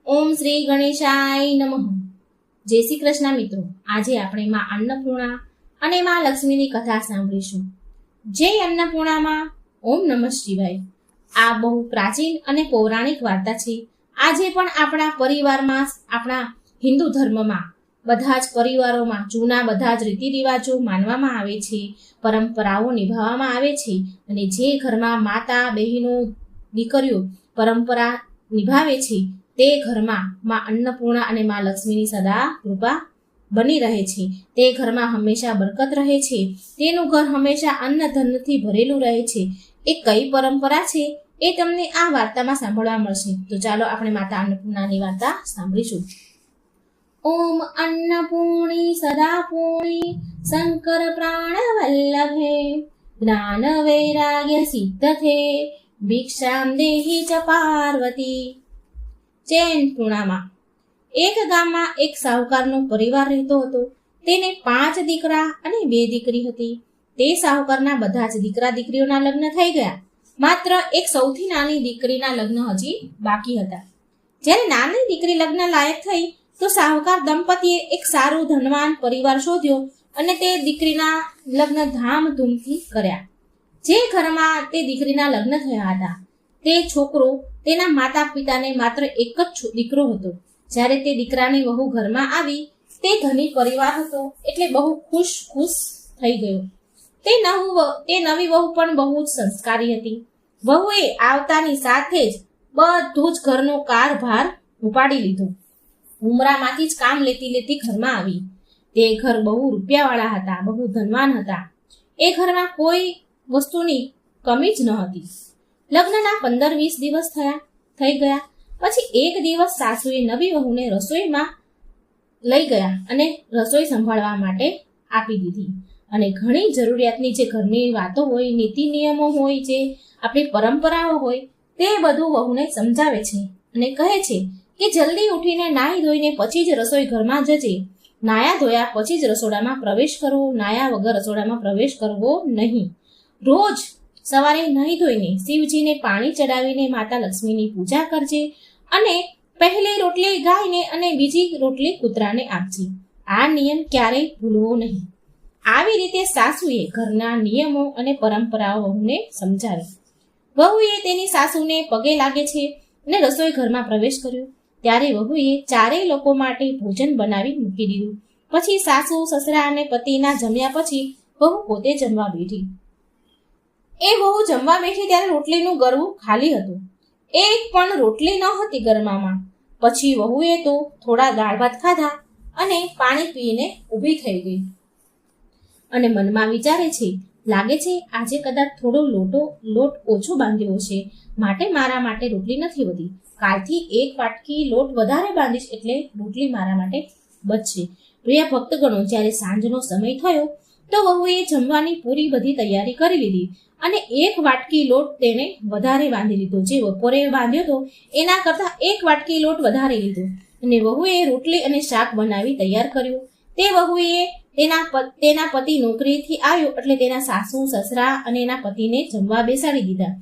ઓમ શ્રી ગણેશાય નમઃ. જય શ્રી કૃષ્ણ મિત્રો. આજે આપણે માં અન્નપૂર્ણા અને માં લક્ષ્મીની કથા સાંભળીશું. જય અન્નપૂર્ણામાં ઓમ નમઃ શિવાય. આ બહુ પ્રાચીન અને પૌરાણિક વાર્તા છે. આજે પણ આપણા પરિવારમાં, આપણા હિન્દુ ધર્મમાં બધા જ પરિવારોમાં જૂના બધા જ રીતિ રિવાજો માનવામાં આવે છે, પરંપરાઓ નિભાવવામાં આવે છે. અને જે ઘરમાં માતા, બહેનો, દીકરીઓ પરંપરા નિભાવે છે તે ઘરમાં માં અન્નપૂર્ણા અને માં લક્ષ્મીની સદા કૃપા બની રહે છે. તે ઘરમાં હંમેશા બરકત રહે છે. તેનું ઘર હંમેશા અન્ન ધનથી ભરેલું રહે છે. એ કઈ પરંપરા છે એ તમને આ વાર્તામાં સાંભળવા મળશે. તો ચાલો આપણે માતા અન્નપૂર્ણાની વાર્તા સાંભળીશું. ઓમ અન્નપૂર્ણી સદા પૂર્ણી શંકર પ્રાણ વલ્લભે જ્ઞાન વૈરાગ્ય સિદ્ધથે ભિક્ષામ દેહી ચ પાર્વતી. જૈન પૂર્ણામાં એક ગામમાં એક સાહુકારનો પરિવાર રહેતો હતો. તેને 5 દીકરા અને 2 દીકરી હતી. તે સાહુકારના બધા જ દીકરા દીકરીઓના લગ્ન થઈ ગયા. માત્ર એક સૌથી નાની દીકરીના લગ્ન હજી બાકી હતા. જ્યારે નાની દીકરી લગ્ન લાયક થઈ તો સાહુકાર દંપતીએ એક સારું ધનવાન પરિવાર શોધ્યો અને તે દીકરીના લગ્ન ધામધૂમથી કર્યા. જે ઘરમાં તે દીકરીના લગ્ન થયા હતા તે છોકરો તેના માતા પિતાને માત્ર એક જ દીકરો હતો. જ્યારે તે દીકરાની વહુ ઘરમાં આવી તે ધની પરિવાર હતો એટલે બહુ ખુશ થઈ ગયો. તે નવી વહુ પણ બહુ જ સંસ્કારી હતી. વહુએ આવતાની સાથે જ બધું જ ઘરનો કારભાર ઉપાડી લીધો. ઉમરામાંથી જ કામ લેતી ઘરમાં આવી. તે ઘર બહુ રૂપિયાવાળા હતા, બહુ ધનવાન હતા. એ ઘરમાં કોઈ વસ્તુની કમી જ ન હતી. લગ્નના 15-20 દિવસ થઈ ગયા પછી એક દિવસ સાસુએ નવી વહુને રસોઈમાં લઈ ગયા અને રસોઈ સંભાળવા માટે આપી દીધી. અને ઘણી જરૂરિયાતની જે ઘરની વાતો હોય, નીતિ નિયમો હોય, જે આપણી પરંપરાઓ હોય તે બધું વહુને સમજાવે છે અને કહે છે કે જલ્દી ઉઠીને નાહી ધોઈને પછી જ રસોઈ ઘરમાં જજે. નાયા ધોયા પછી જ રસોડામાં પ્રવેશ કરવો, નાયા વગર રસોડામાં પ્રવેશ કરવો નહીં. રોજ સવારે નાહી ધોઈને શિવજીને પાણી ચડાવીને માતા લક્ષ્મીની પૂજા કરજે અને પહેલી રોટલી ગાયને અને બીજી રોટલી કૂતરાને આપજે. આ નિયમ ક્યારેય ભૂલવો નહીં. આવી રીતે સાસુએ ઘરના નિયમો અને પરંપરાઓ વહુને સમજાવી. વહુએ તેની સાસુને પગે લાગે છે અને રસોઈ ઘરમાં પ્રવેશ કર્યો. ત્યારે વહુએ 4 લોકો માટે ભોજન બનાવી મૂકી દીધું. પછી સાસુ, સસરા અને પતિના જમ્યા પછી વહુ પોતે જમવા બેઠી. એ વહુ જમવા બેઠી ત્યારે રોટલીનું ગરવું ખાલી હતું. એક પણ રોટલી ન હતી ગરમામાં. પછી વહુએ તો થોડા દાળ ભાત ખાધા અને પાણી પીને ઊભી થઈ ગઈ અને મનમાં વિચારે છે, લાગે છે આજે કદાચ થોડો લોટ ઓછો બાંધ્યો છે, માટે મારા માટે રોટલી નથી વધી. કાલથી 1 વાટકી લોટ વધારે બાંધીશ એટલે રોટલી મારા માટે બચશે. પ્રિય ભક્તગણો, જ્યારે સાંજનો સમય થયો તો વહુએ જમવાની પૂરી બધી તૈયારી કરી લીધી અને 1 વાટકી લોટ તેને વધારે બાંધી લીધો. જે બપોરે બાંધ્યો હતો એના કરતાં 1 વાટકી લોટ વધારે લીધો અને વહુએ રોટલી અને શાક બનાવી તૈયાર કર્યું. તે વહુએ તેના પતિ નોકરીથી આવ્યો એટલે તેના સાસુ, સસરા અને એના પતિને જમવા બેસાડી દીધા.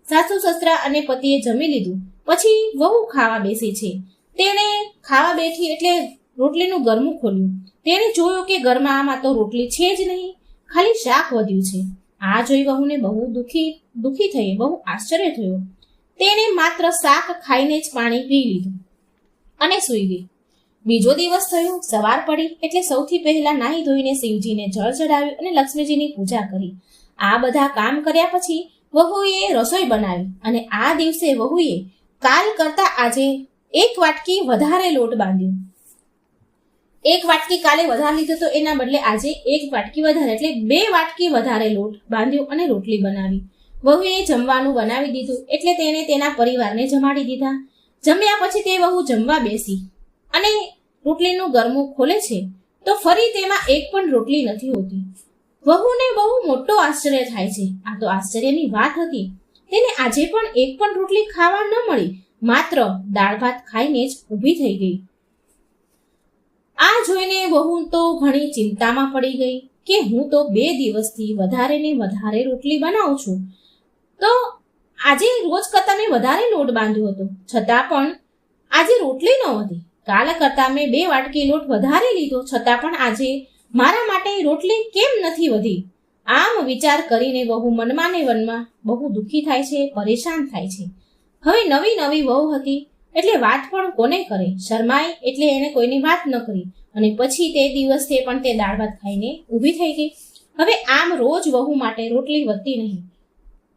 સાસુ, સસરા અને પતિએ જમી લીધું. પછી વહુ ખાવા બેસી છે. તેને ખાવા બેઠી એટલે રોટલીનું ગરમું ખોલ્યું. તેને જોયું કે ઘરમાં તો રોટલી છે જ નહીં, ખાલી શાક વધ્યું છે. આ જોઈ વહુને બહુ દુઃખી થઈ, બહુ આશ્ચર્ય થયો. તેને માત્ર શાક ખાઈને જ પાણી પી લીધું અને સૂઈ ગઈ. બીજો દિવસ થયો. સવાર પડી એટલે સૌથી પહેલા નાહી ધોઈને શિવજીને જળ ચડાવ્યું અને લક્ષ્મીજીની પૂજા કરી. આ બધા કામ કર્યા પછી વહુએ રસોઈ બનાવી અને આ દિવસે વહુએ કાલ કરતા આજે 1 વાટકી વધારે લોટ બાંધ્યો. 1 વાટકી કાલે વધારે લીધો તો એના બદલે આજે 1 વાટકી વધારે એટલે 2 વાટકી વધારે લોટ બાંધ્યો અને રોટલી બનાવી. વહુએ જમવાનું બનાવી દીધું એટલે તેને તેના પરિવારને જમાડી દીધા. જમ્યા પછી તે વહુ જમવા બેસી અને રોટલીનું ગરમું ખોલે છે તો ફરી તેમાં એક પણ રોટલી નથી હોતી. વહુને બહુ મોટો આશ્ચર્ય થાય છે. આ તો આશ્ચર્યની વાત હતી. તેને આજે પણ એક પણ રોટલી ખાવા ન મળી, માત્ર દાળ ભાત ખાઈને જ ઊભી થઈ ગઈ. આ જોઈને વહુ તો ઘણી ચિંતામાં પડી ગઈ કે હું તો 2 દિવસથી વધારે ને વધારે રોટલી બનાવું છું, તો આજે રોજ કરતાં મેં વધારે લોટ બાંધ્યો હતો, છતાં પણ આજે રોટલી ન વધી. કાલ કરતાં મેં 2 વાટકી લોટ વધારે લીધો, છતાં પણ આજે મારા માટે રોટલી કેમ નથી વધી? આમ વિચાર કરીને વહુ મનમાં ને મનમાં બહુ દુઃખી થાય છે, પરેશાન થાય છે. હવે નવી નવી વહુ હતી એટલે વાત પણ કોને કરે? શરમાય એટલે એને કોઈની વાત ન કરી અને પછી તે દિવસથી પણ તે દાળ ભાત ખાઈને ઊભી થઈ ગઈ. હવે આમ રોજ વહુ માટે રોટલી વધતી નહીં.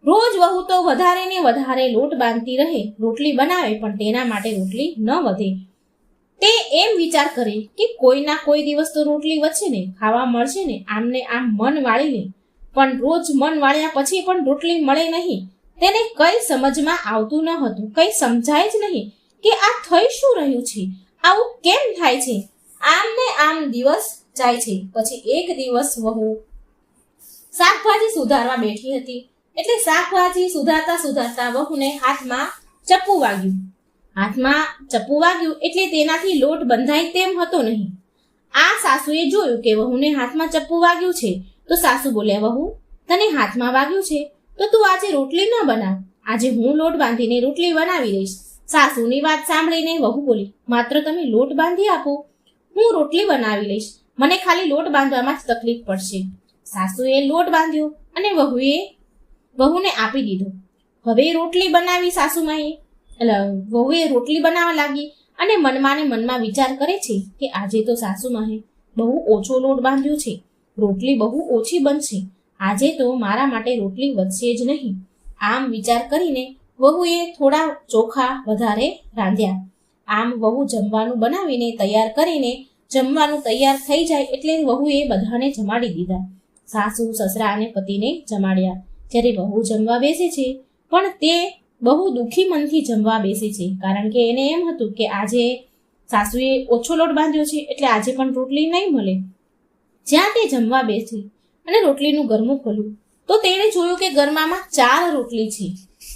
રોજ વહુ તો વધારે ને વધારે લોટ બાંધતી રહે, રોટલી બનાવે પણ તેના માટે રોટલી ન વધે. તે એમ વિચાર કરે કે કોઈના કોઈ દિવસ તો રોટલી વધશે ને, ખાવા મળશે ને, આમને આમ મન વાળી લે. પણ રોજ મન વાળ્યા પછી પણ રોટલી મળે નહીં. તેને કઈ સમજમાં આવતું ન હતું, કઈ સમજાય જ નહીં કે આ થઈ શું રહ્યું છે, આવું કેમ થાય છે. આમ ને આમ દિવસ જાય છે. પછી એક દિવસ વહુ શાકભાજી સુધારવા બેઠી હતી એટલે શાકભાજી સુધારતા સુધારતા વહુને હાથમાં ચપ્પુ વાગ્યું એટલે તેનાથી લોટ બંધાય તેમ હતો નહીં. આ સાસુએ જોયું કે વહુને હાથમાં ચપ્પુ વાગ્યું છે તો સાસુ બોલ્યા, વહુ તને હાથમાં વાગ્યું છે તો તું આજે રોટલી ન બનાવ, આજે હું લોટ બાંધીને રોટલી બનાવી લઈશ. સાસુની વાત સાંભળીને વહુ બોલી, માત્ર તમે લોટ બાંધી આપો, હું રોટલી બનાવી લઈશ, મને ખાલી લોટ બાંધવામાં જ તકલીફ પડશે. સાસુએ લોટ બાંધ્યો અને વહુને આપી દીધો. હવે રોટલી બનાવી વહુએ રોટલી બનાવવા લાગી અને મનમાં ને મનમાં વિચાર કરે છે કે આજે તો સાસુમાએ બહુ ઓછો લોટ બાંધ્યો છે, રોટલી બહુ ઓછી બનશે, આજે તો મારા માટે રોટલી વધશે જ નહીં. આમ વિચાર કરીને વહુએ થોડા ચોખા વધારે રાંધ્યા. આમ વહુ જમવાનું બનાવીને તૈયાર કરીને જમવાનું તૈયાર થઈ જાય એટલે વહુએ બધાને જમાડી દીધા. સાસુ, સસરા અને પતિને જમાડ્યા. જ્યારે વહુ જમવા બેસે છે પણ તે બહુ દુઃખી મનથી જમવા બેસે છે, કારણ કે એને એમ હતું કે આજે સાસુએ ઓછો લોટ બાંધ્યો છે એટલે આજે પણ રોટલી નહીં મળે. જ્યાં તે જમવા બેસી અને રોટલીનું ગરમું ખોલ્યું તો તેણે જોયું કે ગરમામાં 4 રોટલી છે.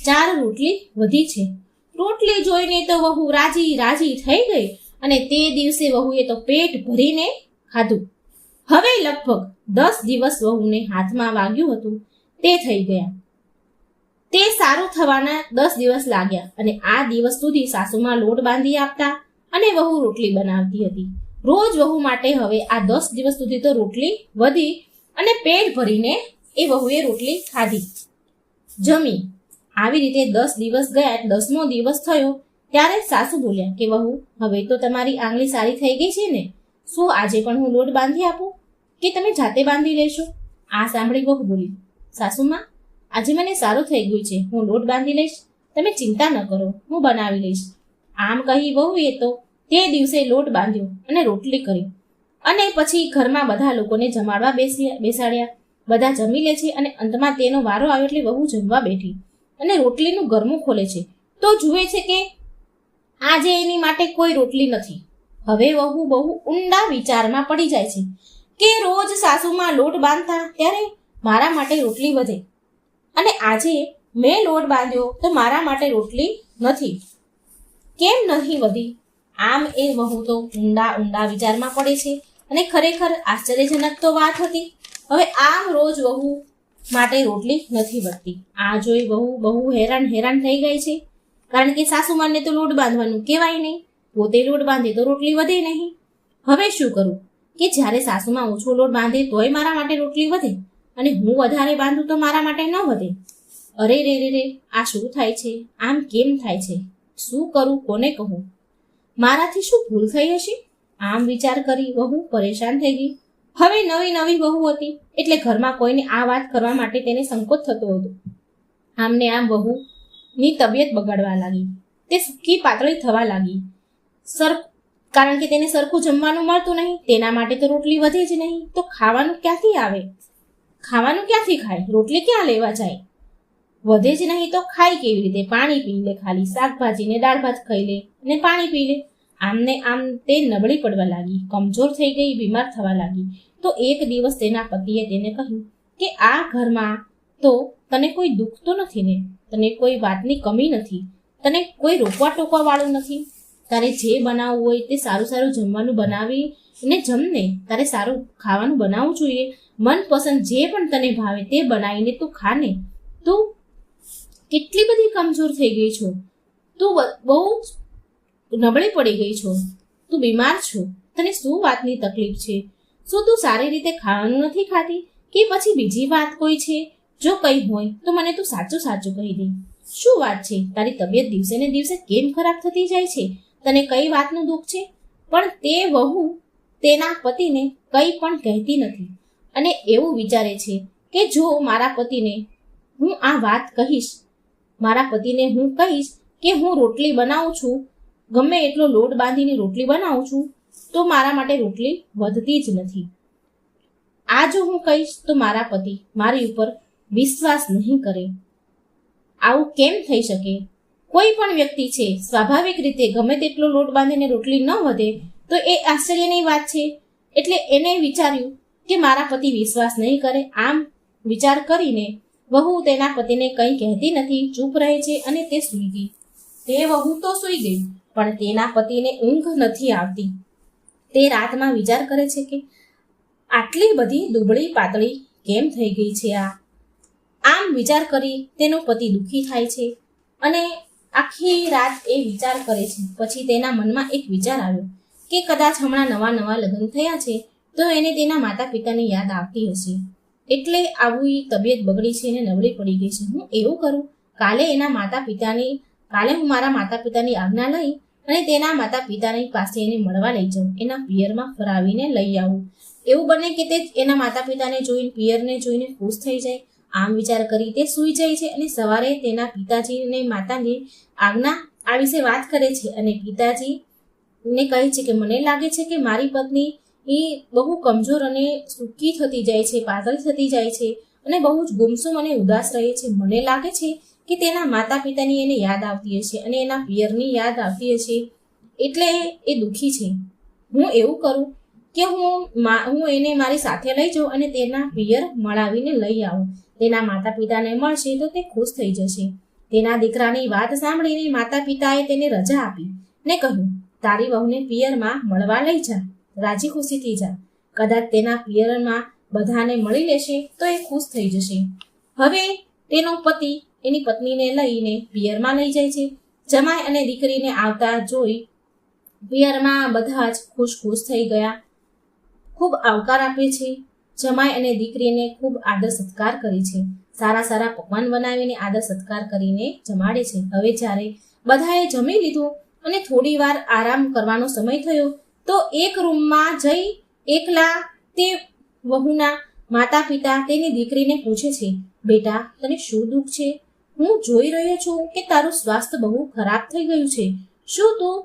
4 રોટલી વધી છે. રોટલી જોઈને તો વહુ રાજી થઈ ગઈ અને તે દિવસે વહુએ તો પેટ ભરીને ખાધું. હવે લગભગ 10 દિવસ વહુને હાથમાં વાગ્યું હતું તે થઈ ગયા. તે સારું થવાના 10 દિવસ લાગ્યા અને આ દિવસ સુધી સાસુમાં લોટ બાંધી આપતા અને વહુ રોટલી બનાવતી હતી. રોજ વહુ માટે હવે આ 10 દિવસ સુધી તો રોટલી વધી અને પેટ ભરીને એ વહુએ રોટલી ખાધી, જમી. આવી રીતે 10 દિવસ ગયા. 10મો દિવસ થયો ત્યારે સાસુ બોલ્યા કે વહુ, હવે તો તમારી આંગળી સારી થઈ ગઈ છે ને, શું આજે પણ હું લોટ બાંધી આપું કે તમે જાતે બાંધી લેશો? આ સાંભળી વહુ બોલી, સાસુમાં આજે મને સારું થઈ ગયું છે, હું લોટ બાંધી લઈશ, તમે ચિંતા ન કરો, હું બનાવી લઈશ. આમ કહી વહુએ તો તે દિવસે લોટ બાંધ્યો અને રોટલી કરી અને પછી ઘરમાં બધા લોકોને જમાડવા બેસાડ્યા. બધા જમી લે છે અને અંતમાં તેનો વારો આવ્યો એટલે વહુ જમવા બેઠી અને રોટલીનું ગરમું ખોલે છે તો જુએ છે કે આજે એની માટે કોઈ રોટલી નથી. હવે વહુ બહુ ઊંડા વિચારમાં પડી જાય છે કે રોજ સાસુમાં લોટ બાંધતા ત્યારે મારા માટે રોટલી વધે અને આજે મેં લોટ બાંધ્યો તો મારા માટે રોટલી નથી, કેમ નહીં વધી? આમ એ વહુ તો ઊંડા વિચારમાં પડે છે અને ખરેખર આશ્ચર્યજનક તો વાત હતી. હવે આમ રોજ વહુ માટે રોટલી નથી વધતી. આ જોઈ વહુ બહુ હેરાન થઈ ગઈ છે, કારણ કે સાસુમાને તો લોટ બાંધવાનું કહેવાય નહીં, પોતે લોટ બાંધે તો રોટલી વધે નહીં. હવે શું કરું કે જ્યારે સાસુમાં ઓછો લોટ બાંધે તોય મારા માટે રોટલી વધે અને હું વધારે બાંધું તો મારા માટે ન વધે. અરે રે, આ શું થાય છે? આમ કેમ થાય છે? શું કરું, કોને કહું? મારાથી શું ભૂલ થઈ હશે? આમ વિચાર કરી વહુ પરેશાન થઈ ગઈ. હવે નવી વહુ હતી એટલે ઘરમાં કોઈને આ વાત કરવા માટે તેને સંકોચ થતો હતો. આમને આમ વહુની તબિયત બગડવા લાગી, તે સૂકી પાતળી થવા લાગી, કારણ કે તેને સરખું જમવાનું મળતું નહીં, તેના માટે તો રોટલી વધે જ નહીં, તો ખાવાનું ક્યાંથી આવે? ખાવાનું ક્યાંથી ખાય? રોટલી ક્યાં લેવા જાય? વધે જ નહીં તો ખાય કેવી રીતે? પાણી પી લે, ખાલી શાકભાજી ને દાળ ભાત ખાઈ લે અને પાણી પી લે. આમને આમ તે નબળી પડવા લાગી, કમજોર થઈ ગઈ, બીમાર થવા લાગી. તો એક દિવસ તેના પતિએ તેને કહ્યું કે આ ઘરમાં તો તને કોઈ દુઃખ તો નથી ને, તને કોઈ વાતની કમી નથી, તને કોઈ રોકવા ટોકવા વાળું નથી, તારે જે બનાવવું હોય તે સારું જમવાનું બનાવીને જમને, તારે સારું ખાવાનું બનાવવું જોઈએ, મનપસંદ જે પણ તને ભાવે તે બનાવીને તું ખાને. તું કેટલી બધી કમજોર થઈ ગઈ છો, તું બહુ નબળી પડી ગઈ છો? તું બીમાર છો? તને શું વાતની તકલીફ છે? શું તું સારી રીતે ખાવાનું નથી ખાતી કે પછી બીજી વાત કોઈ છે? જો કંઈ હોય તો મને તું સાચું સાચું કહી દે. શું વાત છે? તારી તબિયત દિવસે ને દિવસે કેમ ખરાબ થતી જાય છે? તને કઈ વાતનું દુઃખ છે? પણ તે વહુ તેના પતિને કંઈ પણ કહેતી નથી અને એવું વિચારે છે કે જો મારા પતિને હું આ વાત કહીશ, મારા પતિને હું કહીશ કે હું રોટલી બનાવું છું, ગમે એટલો લોટ બાંધીને રોટલી બનાવું છું, તો મારા માટે રોટલી વધતી જ નથી. આ જો હું કહીશ તો મારા પતિ મારી ઉપર વિશ્વાસ નહીં કરે. આવું કેમ થઈ શકે? કોઈ પણ વ્યક્તિ છે, સ્વાભાવિક રીતે ગમે તેટલો લોટ બાંધીને રોટલી ન વધે તો એ આશ્ચર્યની વાત છે. એટલે એને વિચાર્યું કે મારા પતિ વિશ્વાસ નહીં કરે. આમ વિચાર કરીને વહુ તેના પતિને કંઈ કહેતી નથી, ચૂપ રહે છે અને તે સૂઈ ગઈ. તે વહુ તો સૂઈ ગઈ, પણ તેના પતિને ઊંઘ નથી આવતી. તે રાતમાં વિચાર કરે છે કે આટલી બધી દુબળી પાતળી કેમ થઈ ગઈ છે આ. આમ વિચાર કરી તેનો પતિ દુઃખી થાય છે અને આખી રાત એ વિચાર કરે છે. પછી તેના મનમાં એક વિચાર આવ્યો કે કદાચ હમણાં નવા નવા લગ્ન થયા છે તો એને તેના માતા પિતાની યાદ આવતી હશે, એટલે આવી તબિયત બગડી છે અને નબળી પડી ગઈ છે. હું એવું કરું, કાલે હું મારા માતા પિતાની આજ્ઞા લઈ અને તેના માતા પિતાની પાસે એને મળવા લઈ જાઉં, એના પિયરમાં ફરાવીને લઈ આવું. એવું બને કે તે એના માતા પિતાને જોઈને, પિયરને જોઈને ખુશ થઈ જાય. આમ વિચાર કરી તે સૂઈ જાય છે અને સવારે તેના પિતાજી અને માતાજી આજ્ઞા આ વિશે વાત કરે છે અને પિતાજીને કહે છે કે મને લાગે છે કે મારી પત્ની એ બહુ કમજોર અને સૂકી થતી જાય છે, પાતળી થતી જાય છે અને બહુ જ ગુમસુમ અને ઉદાસ રહે છે. મને લાગે છે કે તેના માતા પિતાની એને યાદ આવતી હશે અને એના પિયરની યાદ આવતી હશે, એટલે એ દુઃખી છે. હું એવું કરું કે હું એને મારી સાથે લઈ જાઉં અને તેના પિયર મળાવીને લઈ આવું. તેના માતા પિતાને મળશે તો તે ખુશ થઈ જશે. તેના દીકરાની વાત સાંભળીને માતા પિતાએ તેને રજા આપી ને કહ્યું, તારી વહુને પિયરમાં મળવા લઈ જા, રાજી ખુશીથી જા. કદાચ તેના પિયરમાં બધાને મળી લેશે તો એ ખુશ થઈ જશે. હવે તેનો પતિ એની પત્નીને લઈને પિયરમાં લઈ જાય છે. જમાઈ અને દીકરીને આવતા જોઈ પિયરમાં બધા જ ખુશ થઈ ગયા, ખૂબ આવકાર આપે છે. જમાઈ અને દીકરીને ખૂબ આદર સત્કાર કરે છે. સારા સારા પકવાન બનાવીને આદર સત્કાર કરીને જમાડે છે. હવે જ્યારે બધાએ જમી લીધું અને થોડી વાર આરામ કરવાનો સમય થયો તો એક રૂમમાં જઈ એકલા તે વહુના માતા પિતા તેની દીકરીને પૂછે છે, બેટા તને શું દુઃખ છે? હું જોઈ રહ્યો છું કે તારું સ્વાસ્થ્ય બહુ ખરાબ થઈ ગયું છે. શું તું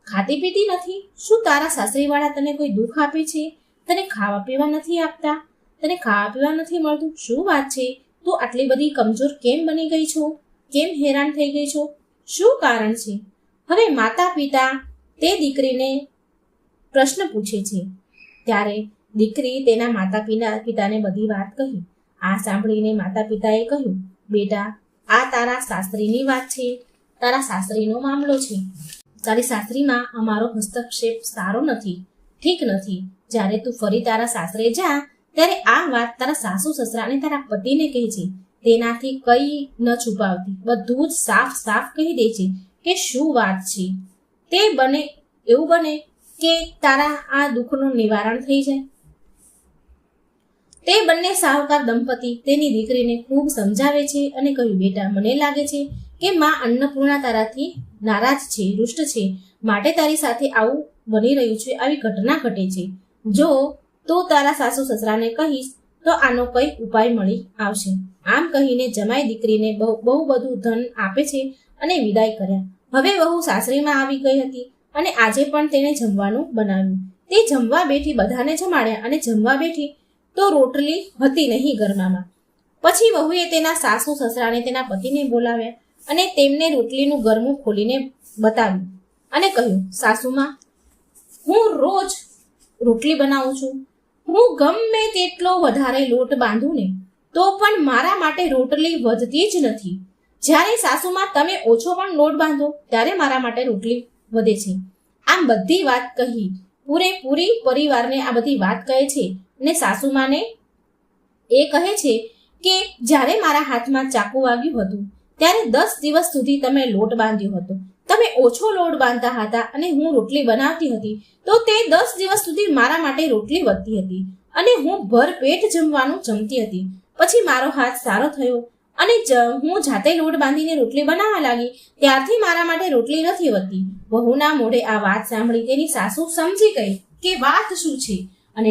ખાતી પીતી નથી? શું તારા સાસરીવાળા તને કોઈ દુઃખ આપે છે? તને ખાવા પીવા નથી આપતા? તને ખાવા પીવા નથી મળતું? શું વાત છે? તું આટલી બધી કમજોર કેમ બની ગઈ છો? કેમ હેરાન થઈ ગઈ છો? શું કારણ છે? હવે માતા પિતા તે દીકરીને પ્રશ્ન પૂછે છે. ત્યારે દીકરી તેના માતા પિતાને બધી વાત કહી. આ સાંભળીને માતા પિતાએ કહ્યું, બેટા આ તારા સાસરીની વાત છે, તારા સાસરીનો મામલો છે. તારી સાસરીમાં અમારો હસ્તક્ષેપ સારો નથી, ઠીક નથી. જ્યારે તું ફરી તારા સાસરે જા ત્યારે આ વાત તારા સાસુ સસરા અને તારા પતિને કહે છે. તેનાથી કઈ ન છુપાવતી, બધું જ સાફ સાફ કહી દે છે કે શું વાત છે. તે એવું બને કે તારા આ દુઃખનું નિવારણ થઈ જાય. તે બંને સાહુકાર દંપતી તેની દીકરીને ખૂબ સમજાવે છે અને કહ્યું, બેટા મને લાગે છે કે માં અન્નપૂર્ણા તારાથી નારાજ છે, રૂષ્ટ છે, માટે તારી સાથે આવું બની રહ્યું છે, આવી ઘટના ઘટે છે. જો તું તારા સાસુ સસરાને કહીશ તો આનો કઈ ઉપાય મળી આવશે. આમ કહીને જમાઈ દીકરીને બહુ બધું ધન આપે છે અને વિદાય કર્યા. હવે વહુ સાસરીમાં આવી ગઈ હતી અને આજે પણ તેને જમવાનું બનાવ્યું. તે જમવા બેઠી, બધાને જમાડ્યા અને જમવા બેઠી તો રોટલી હતી નહીં ઘરમાં. પછી વહુએ તેના સાસુ સસરાને તેના પતિને બોલાવ્યા અને તેમને રોટલીનું ગરમું ખોલીને બતાવ્યું અને કહ્યું, સાસુમાં હું રોજ રોટલી બનાવું છું. હું ગમે તેટલો વધારે લોટ બાંધું ને તો પણ મારા માટે રોટલી વધતી જ નથી. જ્યારે સાસુમાં તમે ઓછો પણ લોટ બાંધો ત્યારે મારા માટે રોટલી વધે છે. આમ બધી વાત કહી પૂરેપૂરી પરિવારને આ બધી વાત કહે છે અને સાસુમાને એ કહે છે કે જ્યારે મારા હાથમાં ચાકુ વાગ્યું હતું ત્યારે 10 દિવસ સુધી તમે લોટ બાંધ્યો હતો, તમે ઓછો લોટ બાંધતા હતા અને હું રોટલી બનાવતી હતી તો તે 10 દિવસ સુધી મારા માટે રોટલી વધતી હતી અને હું ભરપેટ જમવાનું જમતી હતી. પછી મારો હાથ સારો થયો અને હું જાતે લોટ બાંધીને રોટલી બનાવવા લાગી ત્યારથી મારા માટે રોટલી નથી વધતી. વહુના મોઢે આ વાત સાંભળી તેની સાસુ સમજી ગઈ કે વાત શું છે અને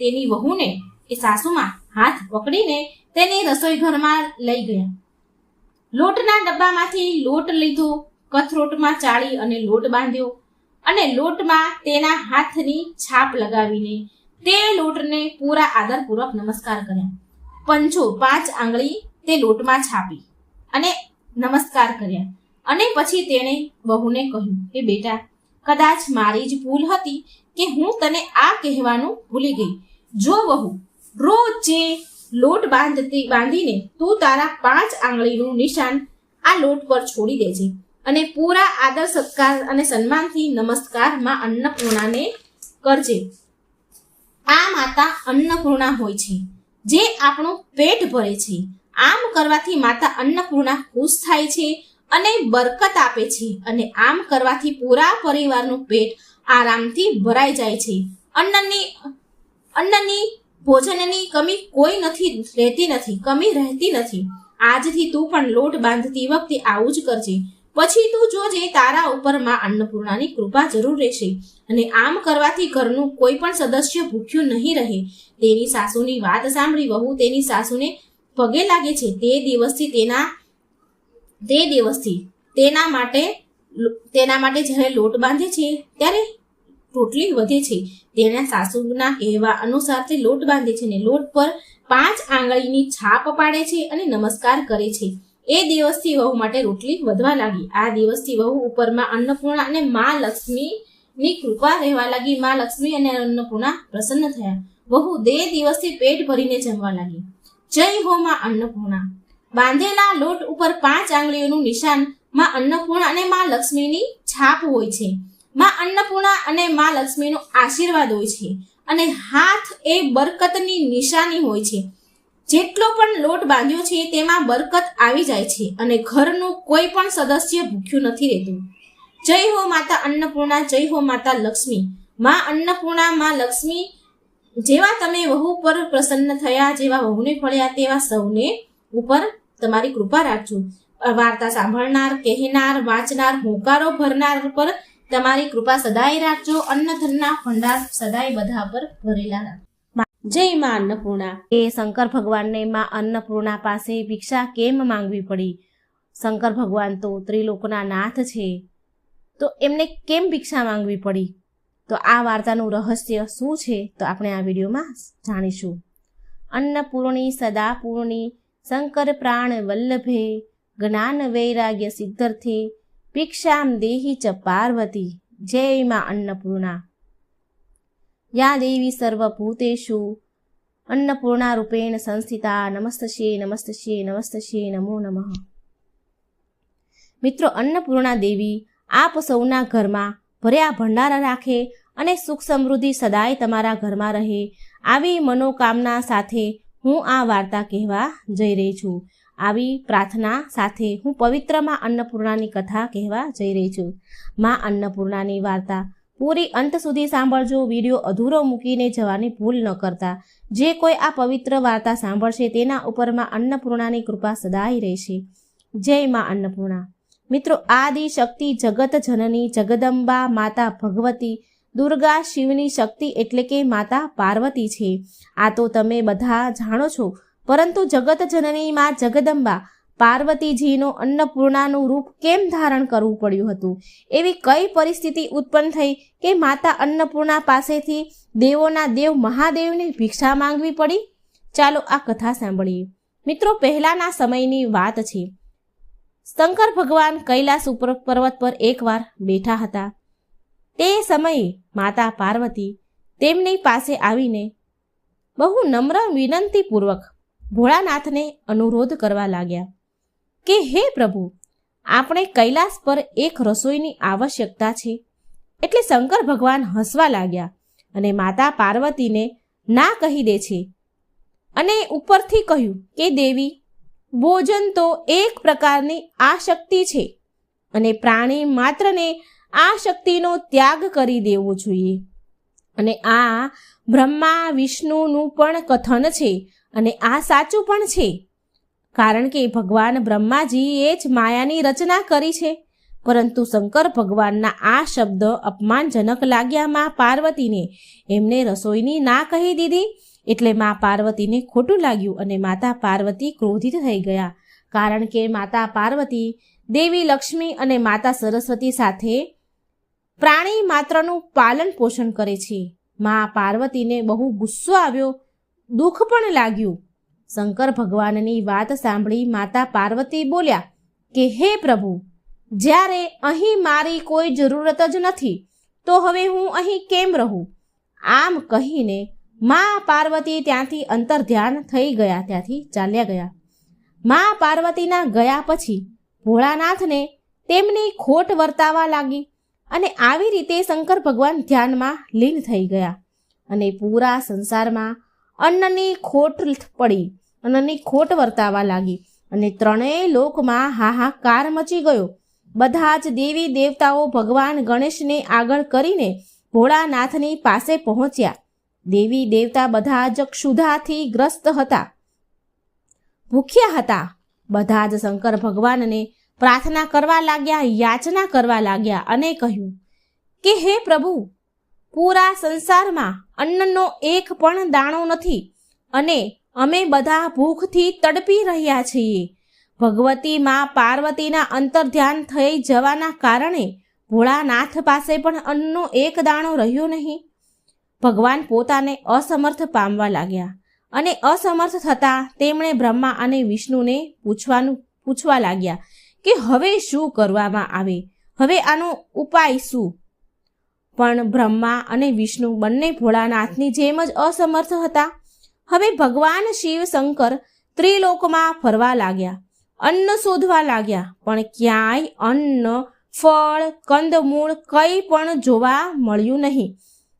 તેની વહુને એ સાસુમાં હાથ પકડીને તેને રસોઈ ઘરમાં લઈ ગયા. લોટના ડબ્બામાંથી લોટ લીધો, કથરોટમાં ચાળી અને લોટ બાંધ્યો અને લોટમાં તેના હાથની છાપ લગાવીને તે લોટને પૂરા આદરપૂર્વક નમસ્કાર કર્યા. 5 આંગળી તે લોટમાં છાપી અને નમસ્કાર કર્યા અને પછી તેણે વહુને કહ્યું કે બેટા, કદાચ મારી જ ભૂલ હતી કે હું તને આ કહેવાનું ભૂલી ગઈ. જો વહુ, રોજ જે લોટ બાંધીને તું તારા 5 આંગળીનું નિશાન આ લોટ પર છોડી દેજે અને પૂરા આદર સત્કાર અને સન્માનથી નમસ્કાર માં અન્નપૂર્ણાને કરજે. આ માતા અન્નપૂર્ણા હોય છે જે આપણું પેટ ભરે છે. આમ કરવાથી માતા અન્નપૂર્ણા ખુશ થાય છે અને બરકત આપે છે અને આમ કરવાથી પૂરા પરિવારનું પેટ આરામથી ભરાઈ જાય છે. અન્નની ભોજનની કમી કોઈ રહેતી નથી. આજથી તું પણ લોટ બાંધતી વખતે આવું જ કરજે. પછી તું જોજે તારા ઉપર માં અન્નપૂર્ણાની કૃપા જરૂર રહેશે અને આમ કરવાથી ઘરનું કોઈ પણ સદસ્ય ભૂખ્યું નહીં રહે. તેની સાસુની વાત સાંભળી વહુ તેની સાસુને પગે લાગે છે. તે દિવસથી તેના માટે જ્યારે લોટ બાંધે છે ત્યારે રોટલી વધે છે. તેના સાસુના કહેવા અનુસાર તે લોટ બાંધે છે અને લોટ પર 5 આંગળીની છાપ પાડે છે અને નમસ્કાર કરે છે. એ દિવસથી વહુ માટે રોટલી વધવા લાગી. આ દિવસથી વહુ ઉપરમાં અન્નપૂર્ણા અને મા લક્ષ્મીની કૃપા રહેવા લાગી. મા લક્ષ્મી અને અન્નપૂર્ણા પ્રસન્ન થયા. વહુ 2 દિવસથી પેટ ભરીને જમવા લાગી. જય હો માં અન્નપૂર્ણા. બાંધેલા લોટ ઉપર 5 આંગળીઓનું નિશાન માં અન્નપૂર્ણા અને માં લક્ષ્મીની છાપ હોય છે. માં અન્નપૂર્ણા અને માં લક્ષ્મીનો આશીર્વાદ હોય છે અને હાથ એ બરકતની નિશાની હોય છે. જેટલો પણ લોટ બાંધ્યો છે તેમાં બરકત આવી જાય છે અને ઘરનું કોઈ પણ સદસ્ય ભૂખ્યું નથી રહેતું. જય હો માતા અન્નપૂર્ણા, જય હો માતા લક્ષ્મી. માં અન્નપૂર્ણા, માં લક્ષ્મી, જેવા તમે વહુ પર પ્રસન્ન થયા, જેવા વહુને ફળ્યા તેવા સૌને ઉપર તમારી કૃપા રાખજો. વાર્તા સાંભળનાર, કહેનાર, વાંચનાર, હોંકારો ભરનાર પર તમારી કૃપા સદાય રાખજો. અન્નધનના ભંડાર સદાય બધા પર ભરેલા રાખજો. જય માં અન્નપૂર્ણા. એ શંકર ભગવાનને માં અન્નપૂર્ણા પાસે ભિક્ષા કેમ માંગવી પડી? શંકર ભગવાન તો ત્રિલોકના નાથ છે, તો એમને કેમ ભિક્ષા માંગવી પડી? તો આ વાર્તાનું રહસ્ય શું છે તો આપણે આ વિડીયોમાં જાણીશું. અન્નપૂર્ણી સદા પૂર્ણી શંકર પ્રાણ વલ્લભે જ્ઞાન વૈરાગ્ય સિદ્ધર્થે ભિક્ષામ દેહી ચ પાર્વતી. જય માં અન્નપૂર્ણા. યા દેવી સર્વભૂતેષુ અન્નપૂર્ણા રૂપેણ સંસ્થિતા નમસ્તસ્યે નમસ્તસ્યે નમસ્તસ્યે નમો નમઃ. મિત્રો, અન્નપૂર્ણા દેવી આપ સૌના ઘરમાં ભર્યા ભંડારા રાખે અને સુખ સમૃદ્ધિ સદાય તમારા ઘરમાં રહે, આવી મનોકામના સાથે હું આ વાર્તા કહેવા જઈ રહી છું. આવી પ્રાર્થના સાથે હું પવિત્રમાં અન્નપૂર્ણાની કથા કહેવા જઈ રહી છું. માં અન્નપૂર્ણાની વાર્તા પૂરી અંત સુધી સાંભળજો. વિડીયો અધૂરો મૂકીને જવાની ભૂલ ન કરતા. જે કોઈ આ પવિત્ર વાર્તા સાંભળશે તેના ઉપરમાં અન્નપૂર્ણાની કૃપા સદાય રહેશે. જય માં અન્નપૂર્ણા. મિત્રો, આદિ શક્તિ જગત જનની જગદંબા માતા ભગવતી દુર્ગા શિવની શક્તિ એટલે કે માતા પાર્વતી છે. આ તો તમે બધા જાણો છો, પરંતુ જગત જનની માં જગદંબા પાર્વતીજીનો અન્નપૂર્ણાનું રૂપ કેમ ધારણ કરવું પડ્યું હતું? એવી કઈ પરિસ્થિતિ ઉત્પન્ન થઈ કે માતા અન્નપૂર્ણા પાસેથી દેવોના દેવ મહાદેવને ભિક્ષા માંગવી પડી? ચાલો આ કથા સાંભળીએ. મિત્રો, પહેલાના સમયની વાત છે. શંકર ભગવાન કૈલાસ ઉપર પર્વત પર એકવાર બેઠા હતા. તે સમયે માતા પાર્વતી તેમની પાસે આવીને બહુ નમ્ર વિનંતીપૂર્વક ભોળાનાથને અનુરોધ કરવા લાગ્યા કે હે પ્રભુ, આપણે કૈલાસ પર એક રસોઈની આવશ્યકતા છે. એટલે શંકર ભગવાન હસવા લાગ્યા અને માતા પાર્વતીને ના કહી દે છે અને ઉપરથી કહ્યું કે દેવી, ભોજન તો એક પ્રકારની આશક્તિ છે અને પ્રાણી માત્રને આ શક્તિનો ત્યાગ કરી દેવો જોઈએ. અને આ બ્રહ્મા વિષ્ણુનું પણ કથન છે અને આ સાચું પણ છે, કારણ કે ભગવાન બ્રહ્માજીએ જ માયાની રચના કરી છે. પરંતુ શંકર ભગવાનના આ શબ્દ અપમાનજનક લાગ્યા મા પાર્વતીને. એમને રસોઈની ના કહી દીધી એટલે મા પાર્વતીને ખોટું લાગ્યું અને માતા પાર્વતી ક્રોધિત થઈ ગયા, કારણ કે માતા પાર્વતી દેવી લક્ષ્મી અને માતા સરસ્વતી સાથે પ્રાણી માત્રનું પાલન પોષણ કરે છે. મા પાર્વતીને બહુ ગુસ્સો આવ્યો, દુઃખ પણ લાગ્યું. શંકર ભગવાનની વાત સાંભળી માતા પાર્વતી બોલ્યા કે હે પ્રભુ, જ્યારે અહીં મારી કોઈ જરૂરત જ નથી તો હવે હું અહીં કેમ રહું? આમ કહીને મા પાર્વતી ત્યાંથી અંતર્ધ્યાન થઈ ગયા, ત્યાંથી ચાલ્યા ગયા. મા પાર્વતીના ગયા પછી ભોળાનાથને તેમની ખોટ વર્તાવા લાગી અને આવી રીતે શંકર ભગવાન ધ્યાનમાં લીન થઈ ગયા અને પૂરા સંસારમાં અન્નની ખોટ પડી, અન્નની ખોટ વર્તાવા લાગી અને ત્રણેય લોકમાં હાહાકાર મચી ગયો. બધા જ દેવી દેવતાઓ ભગવાન ગણેશને આગળ કરીને ભોળાનાથની પાસે પહોંચ્યા. દેવી દેવતા બધા જ ક્ષુધાથી ગ્રસ્ત હતા, ભૂખ્યા હતા. બધા જ શંકર ભગવાનને પ્રાર્થના કરવા લાગ્યા, યાચના કરવા લાગ્યા અને કહ્યું કે હે પ્રભુ, પૂરા સંસારમાં અન્નનો એક પણ દાણો નથી અને અમે બધા ભૂખથી તડપી રહ્યા છીએ. ભગવતી મા પાર્વતીના અંતર્ધ્યાન થઈ જવાના કારણે ભોળાનાથ પાસે પણ અન્નનો એક દાણો રહ્યો નહીં. ભગવાન પોતાને અસમર્થ પામવા લાગ્યા અને અસમર્થ થતાં તેમણે બ્રહ્મા અને વિષ્ણુને પૂછવા લાગ્યા કે હવે શું કરવામાં આવે, હવે આનો ઉપાય શું? પણ બ્રહ્મા અને વિષ્ણુ બંને ભોળાનાથની જેમ જ અસમર્થ હતા. હવે ભગવાન શિવ શંકર ત્રિલોકમાં ફરવા લાગ્યા, અન્ન શોધવા લાગ્યા, પણ ક્યાંય અન્ન, ફળ, કંદમૂળ કંઈ પણ જોવા મળ્યું નહીં.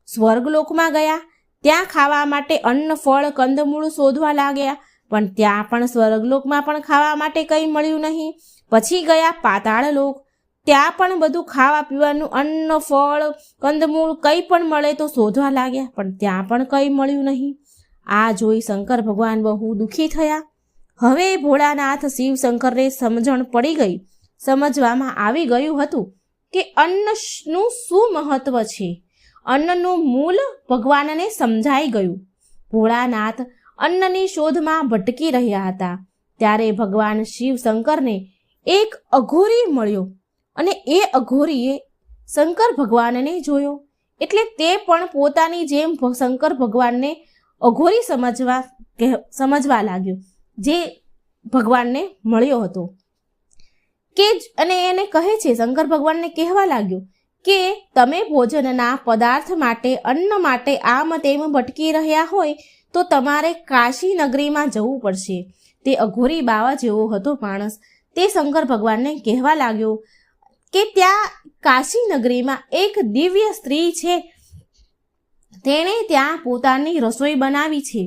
સ્વર્ગલોકમાં ગયા, ત્યાં ખાવા માટે અન્ન, ફળ, કંદમૂળ શોધવા લાગ્યા, પણ ત્યાં પણ સ્વર્ગલોકમાં પણ ખાવા માટે કંઈ મળ્યું નહીં. પછી ગયા પાતાળ લોક, ત્યાં પણ બધું ખાવા પીવાનું અન્ન, ફળ, કંદમૂળ કંઈ પણ મળે તો શોધવા લાગ્યા, પણ ત્યાં પણ કંઈ મળ્યું નહીં. આ જોઈ શંકર ભગવાન બહુ દુઃખી થયા. હવે ભોળાનાથ શિવ શંકરને સમજણ પડી ગઈ, સમજવામાં આવી ગયું હતું કે અન્નનું શું મહત્વ છે. અન્નનું મૂળ ભગવાનને સમજાઈ ગયું. ભોળાનાથ અન્નની શોધમાં ભટકી રહ્યા હતા. ત્યારે ભગવાન શિવ શંકરને એક અઘોરી મળ્યો અને એ અઘોરીએ શંકર ભગવાનને જોયો એટલે તે પણ પોતાની જેમ શંકર ભગવાનને અઘોરી સમજવા લાગ્યો, જે ભગવાનને મળ્યો હતો. અને એને કહે છે, શંકર ભગવાનને કહેવા લાગ્યો કે તમે ભોજનના પદાર્થ માટે, અન્ન માટે આમ તેમ ભટકી રહ્યા હોય તો તમારે કાશી નગરીમાં જવું પડશે. તે અઘોરી બાવા જેવો હતો માણસ. તે શંકર ભગવાનને કહેવા લાગ્યો કે ત્યાં કાશી નગરીમાં એક દિવ્ય સ્ત્રી છે, તેણે ત્યાં પોતાની રસોઈ બનાવી છે.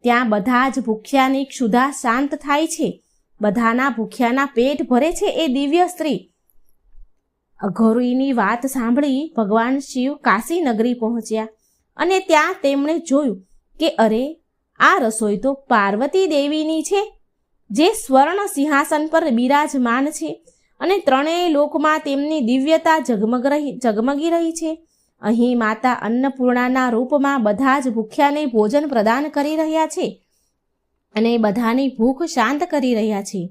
ત્યાં બધા જ ભૂખ્યાની ક્ષુધા શાંત થાય છે, બધાના ભૂખ્યાના પેટ ભરે છે એ દિવ્ય સ્ત્રી. અઘોરીની વાત સાંભળી ભગવાન શિવ કાશી નગરી પહોંચ્યા અને ત્યાં તેમણે જોયું કે અરે, આ રસોઈ તો પાર્વતી દેવીની છે, જે સ્વર્ણ સિંહાસન પર બિરાજમાન છે અને ત્રણેય લોકમાં તેમની દિવ્યતા ઝગમગી રહી છે. અહીં માતા અન્નપૂર્ણાના રૂપમાં બધા જ ભૂખ્યાને ભોજન પ્રદાન કરી રહ્યા છે અને બધાની ભૂખ શાંત કરી રહ્યા છે.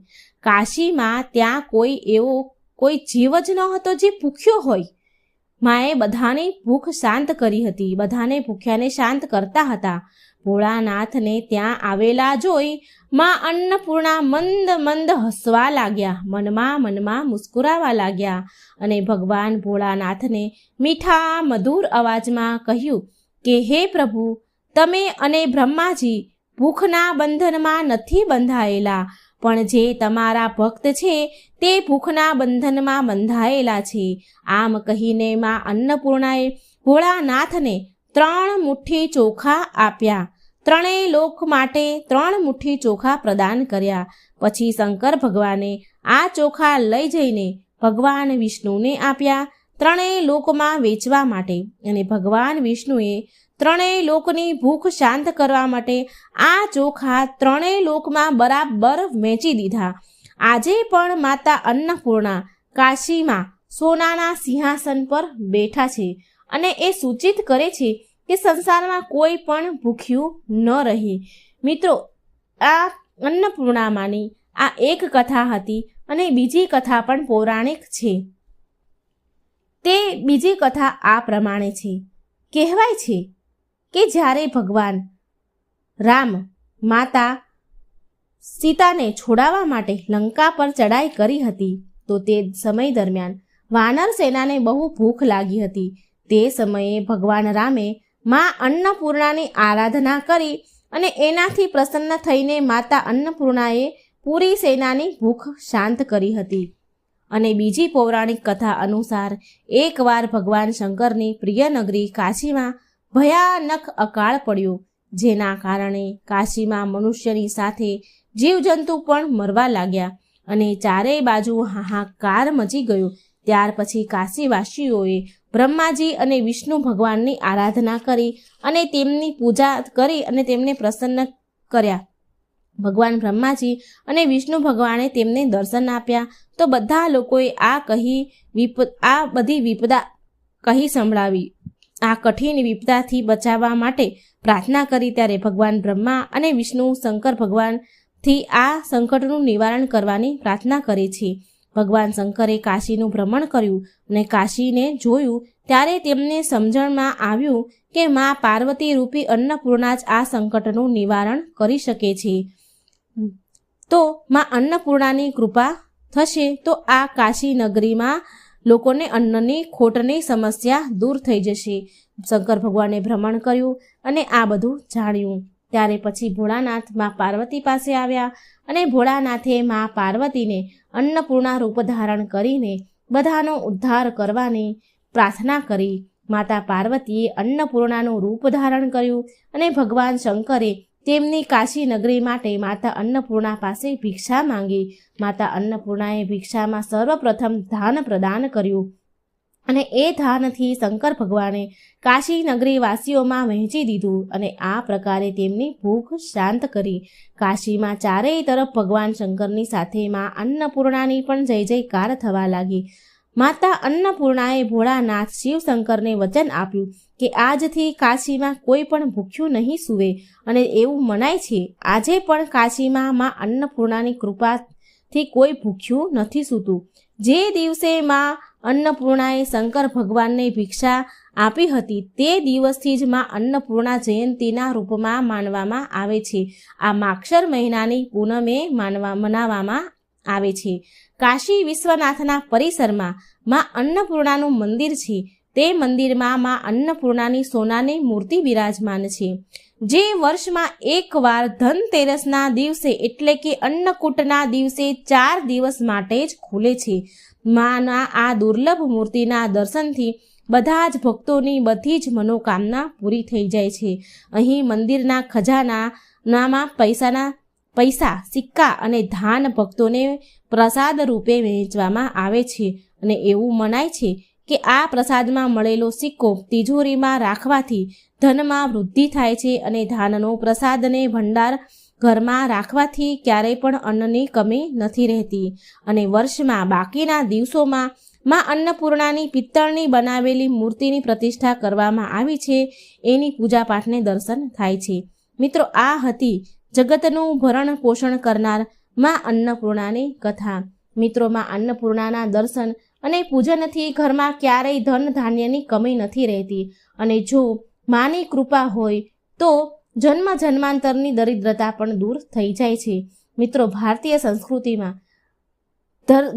કાશીમાં ત્યાં કોઈ જીવ જ ન હતો જે ભૂખ્યો હોય. માએ બધાની ભૂખ શાંત કરી હતી, બધાને ભૂખ્યાને શાંત કરતા હતા. ભોળાનાથને ત્યાં આવેલા જોઈ મા અન્નપૂર્ણા મંદ મંદ હસવા લાગ્યા, મનમાં મુસ્કુરાવા લાગ્યા અને ભગવાન ભોળાનાથને મીઠા મધુર અવાજમાં કહ્યું કે હે પ્રભુ, તમે અને બ્રહ્માજી ભૂખના બંધનમાં નથી બંધાયેલા, પણ જે તમારા ભક્ત છે તે ભૂખના બંધનમાં બંધાયેલા છે. આમ કહીને મા અન્નપૂર્ણાએ ભોળાનાથને 3 મુઠ્ઠી ચોખા આપ્યા. ત્રણેય લોક માટે 3 મુઠ્ઠી ચોખા પ્રદાન કર્યા. પછી શંકર ભગવાને આ ચોખા લઈ જઈને ભગવાન વિષ્ણુને આપ્યા ત્રણેય લોકમાં વેચવા માટે. અને ભગવાન વિષ્ણુએ ત્રણેય લોકની ભૂખ શાંત કરવા માટે આ ચોખા ત્રણેય લોકમાં બરાબર વેચી દીધા. આજે પણ માતા અન્નપૂર્ણા કાશીમાં સોનાના સિંહાસન પર બેઠા છે અને એ સૂચિત કરે છે કે સંસારમાં કોઈ પણ ભૂખ્યું ન રહે. મિત્રો, આ અન્નપૂર્ણામાંની આ એક કથા હતી અને બીજી કથા પણ પૌરાણિક છે. તે બીજી કથા આ પ્રમાણે છે. કહેવાય છે કે જ્યારે ભગવાન રામ માતા સીતાને છોડાવવા માટે લંકા પર ચડાઈ કરી હતી તો તે સમય દરમિયાન વાનર સેનાને બહુ ભૂખ લાગી હતી. તે સમયે ભગવાન રામે મા અન્નપૂર્ણાની આરાધના કરી અને એનાથી પ્રસન્ન થઈને માતા અન્નપૂર્ણાએ પૂરી સેનાની ભૂખ શાંત કરી હતી. અને બીજી પૌરાણિક કથા અનુસાર એકવાર ભગવાન શંકરની પ્રિય નગરી કાશીમાં ભયાનક અકાળ પડ્યો, જેના કારણે કાશીમાં મનુષ્યની સાથે જીવજંતુ પણ મરવા લાગ્યા અને ચારેય બાજુ હાહાકાર મચી ગયો. ત્યાર પછી કાશીવાસીઓએ બ્રહ્માજી અને વિષ્ણુ ભગવાનની આરાધના કરી અને તેમની પૂજા કરી અને તેમને પ્રસન્ન કર્યા. ભગવાન બ્રહ્માજી અને વિષ્ણુ ભગવાને તેમને દર્શન આપ્યા તો બધા લોકોએ આ બધી વિપદા કહી સંભળાવી. આ કઠિન વિપદાથી બચાવવા માટે પ્રાર્થના કરી. ત્યારે ભગવાન બ્રહ્મા અને વિષ્ણુ શંકર ભગવાનથી આ સંકટનું નિવારણ કરવાની પ્રાર્થના કરે છે. ભગવાન શંકરે કાશીનું ભ્રમણ કર્યું અને કાશીને જોયું ત્યારે તેમને સમજણમાં આવ્યું કે મા પાર્વતી રૂપી અન્નપૂર્ણા જ આ સંકટનું નિવારણ કરી શકે છે. તો મા અન્નપૂર્ણાની કૃપા થશે તો આ કાશી નગરીમાં લોકોને અન્નની ખોટની સમસ્યા દૂર થઈ જશે. શંકર ભગવાને ભ્રમણ કર્યું અને આ બધું જાણ્યું. ત્યારે પછી ભોળાનાથ મા પાર્વતી પાસે આવ્યા અને ભોળાનાથે મા પાર્વતીને અન્નપૂર્ણા રૂપ ધારણ કરીને બધાનો ઉદ્ધાર કરવાની પ્રાર્થના કરી. માતા પાર્વતીએ અન્નપૂર્ણાનું રૂપ ધારણ કર્યું અને ભગવાન શંકરે તેમની કાશી નગરી માટે માતા અન્નપૂર્ણા પાસે ભિક્ષા માંગી. માતા અન્નપૂર્ણાએ ભિક્ષામાં સર્વપ્રથમ ધાન પ્રદાન કર્યું અને એ ધાનથી શંકર ભગવાને કાશી નગરી વાસીઓમાં વહેંચી દીધું અને આ પ્રકારે તેમની ભૂખ શાંત કરી. કાશીમાં ચારેય તરફ ભગવાન શંકરની સાથે માં અન્નપૂર્ણાની પણ જય જયકાર થવા લાગી. માતા અન્નપૂર્ણાએ ભોળાનાથ શિવશંકરને વચન આપ્યું કે આજથી કાશીમાં કોઈ પણ ભૂખ્યું નહીં સૂવે અને એવું મનાય છે આજે પણ કાશીમાં માં અન્નપૂર્ણાની કૃપાથી કોઈ ભૂખ્યું નથી સૂતું. જે દિવસે માં અન્નપૂર્ણાએ શંકર ભગવાનને ભિક્ષા આપી હતી તે દિવસથી જ માં અન્નપૂર્ણા જયંતીના રૂપમાં માનવામાં આવે છે. આ માક્ષર મહિનાની પૂનમે મનાવવામાં આવે છે. કાશી વિશ્વનાથના પરિસરમાં માં અન્નપૂર્ણાનું મંદિર છે. તે મંદિરમાં માં અન્નપૂર્ણાની સોનાની મૂર્તિ બિરાજમાન છે, જે વર્ષમાં એકવાર ધનતેરસના દિવસે એટલે કે અન્નકૂટના દિવસે 4 દિવસ માટે જ ખુલે છે. માના આ દુર્લભ મૂર્તિના દર્શનથી બધા જ ભક્તોની બધી જ મનોકામના પૂરી થઈ જાય છે. અહીં મંદિરના ખજાનામાં પૈસા સિક્કા અને ધાન ભક્તોને પ્રસાદ રૂપે વહેંચવામાં આવે છે અને એવું મનાય છે કે આ પ્રસાદમાં મળેલો સિક્કો તિજોરીમાં રાખવાથી ધનમાં વૃદ્ધિ થાય છે અને ધાનનો પ્રસાદને ભંડાર ઘરમાં રાખવાથી ક્યારેય પણ અન્નની કમી નથી રહેતી. અને વર્ષમાં બાકીના દિવસોમાં માં અન્નપૂર્ણાની પિત્તળની બનાવેલી મૂર્તિની પ્રતિષ્ઠા કરવામાં આવી છે. એની પૂજાપાઠને દર્શન થાય છે. મિત્રો, આ હતી જગતનું ભરણ પોષણ કરનાર માં અન્નપૂર્ણાની કથા. મિત્રો, માં અન્નપૂર્ણાના દર્શન અને પૂજનથી ઘરમાં ક્યારેય ધન ધાન્યની કમી નથી રહેતી અને જો માની કૃપા હોય તો જન્મ જન્માંતરની દરિદ્રતા પણ દૂર થઈ જાય છે. મિત્રો, ભારતીય સંસ્કૃતિમાં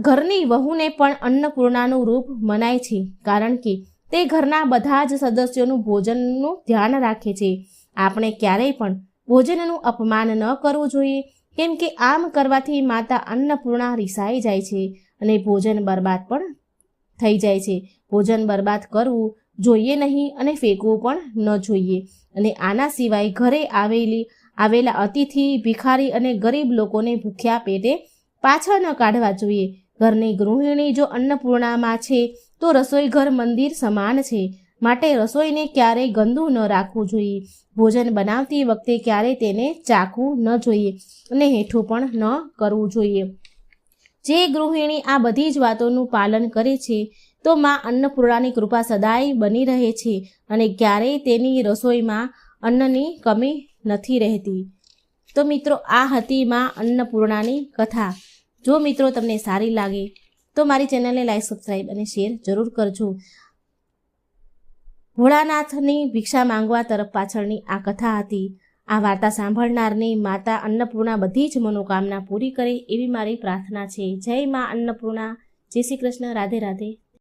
ઘરની વહુને પણ અન્નપૂર્ણાનું રૂપ મનાય છે, કારણ કે તે ઘરના બધા જ સદસ્યોનું ભોજનનું ધ્યાન રાખે છે. આપણે ક્યારેય પણ ભોજનનું અપમાન ન કરવું જોઈએ, કેમ કે આમ કરવાથી માતા અન્નપૂર્ણા રિસાઈ જાય છે અને ભોજન બરબાદ પણ થઈ જાય છે. ભોજન બરબાદ કરવું જોઈએ નહીં અને ફેંકવું પણ ન જોઈએ. અને આના સિવાય ઘરે આવેલા અતિથિ, ભિખારી અને ગરીબ લોકોને ભૂખ્યા પેટે પાછા ન કાઢવા જોઈએ. ઘરની ગૃહિણી જો અન્નપૂર્ણામાં છે તો રસોઈ ઘર મંદિર સમાન છે. માટે રસોઈને ક્યારેય ગંદુ ન રાખવું જોઈએ. ભોજન બનાવતી વખતે ક્યારેય તેને ચાખવું ન જોઈએ અને હેઠું પણ ન કરવું જોઈએ. જે ગૃહિણી આ બધી જ વાતોનું પાલન કરે છે તો માં અન્નપૂર્ણાની કૃપા સદાય બની રહે છે અને ક્યારેય તેની રસોઈમાં અન્નની કમી નથી રહેતી. તો મિત્રો, આ હતી માં અન્નપૂર્ણાની કથા. જો મિત્રો તમને સારી લાગે તો મારી ચેનલને લાઈક, સબસ્ક્રાઈબ અને શેર જરૂર કરજો. ભોળાનાથની ભિક્ષા માંગવા તરફ પાછળની આ કથા હતી. આ વાર્તા સાંભળનારની માતા અન્નપૂર્ણા બધી જ મનોકામના પૂરી કરે એવી મારી પ્રાર્થના છે. જય માં અન્નપૂર્ણા. જય શ્રી કૃષ્ણ. રાધે રાધે.